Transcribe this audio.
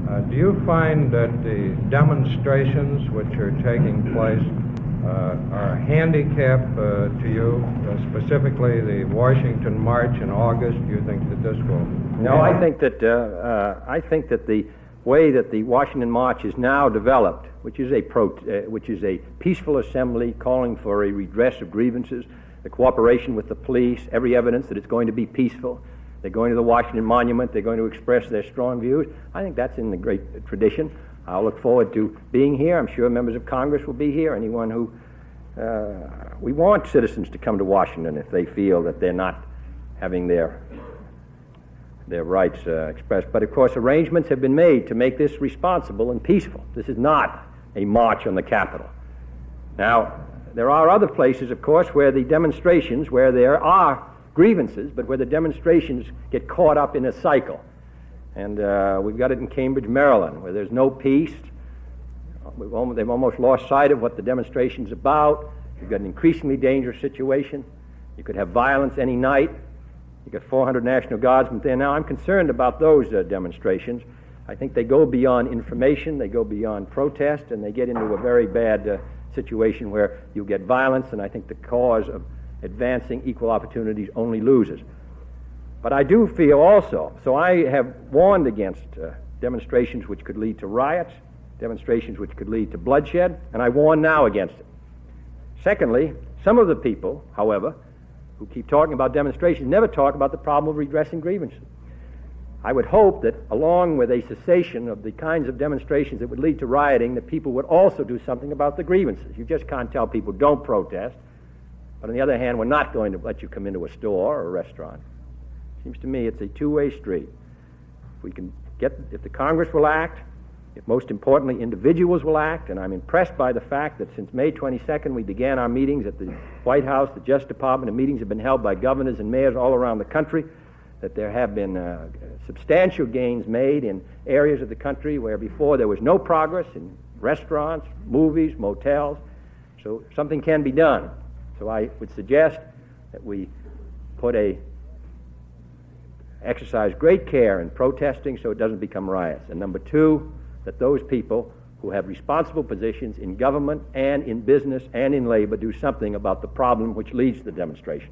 Do you find that the demonstrations which are taking place are a handicap to you, specifically the Washington March in August? Do you think that this will... No, I think that the way that the Washington March is now developed, which is a peaceful assembly calling for a redress of grievances, the cooperation with the police, every evidence that it's going to be peaceful. They're going to the Washington Monument. They're going to express their strong views. I think that's in the great tradition. I'll look forward to being here. I'm sure members of Congress will be here. Anyone who... we want citizens to come to Washington if they feel that they're not having their rights expressed. But, of course, arrangements have been made to make this responsible and peaceful. This is not a march on the Capitol. Now, there are other places, of course, where the demonstrations, where there are grievances, but where the demonstrations get caught up in a cycle. And we've got it in Cambridge, Maryland, where there's no peace. They've almost lost sight of what the demonstration's about. You've got an increasingly dangerous situation. You could have violence any night. You've got 400 National Guardsmen there. Now, I'm concerned about those demonstrations. I think they go beyond information, they go beyond protest, and they get into a very bad situation where you get violence, and I think the cause of advancing equal opportunities only loses. But I do feel also, so I have warned against demonstrations which could lead to riots, demonstrations which could lead to bloodshed, and I warn now against it. Secondly, some of the people, however, who keep talking about demonstrations never talk about the problem of redressing grievances. I would hope that along with a cessation of the kinds of demonstrations that would lead to rioting, that people would also do something about the grievances. You just can't tell people don't protest, but on the other hand, we're not going to let you come into a store or a restaurant. Seems to me it's a two-way street. If the Congress will act, if most importantly individuals will act, and I'm impressed by the fact that since May 22nd we began our meetings at the White House, the Justice Department, and meetings have been held by governors and mayors all around the country, that there have been substantial gains made in areas of the country where before there was no progress, in restaurants, movies, motels. So something can be done. So I would suggest that we exercise great care in protesting so it doesn't become riots. And number two, that those people who have responsible positions in government and in business and in labor do something about the problem which leads to the demonstration.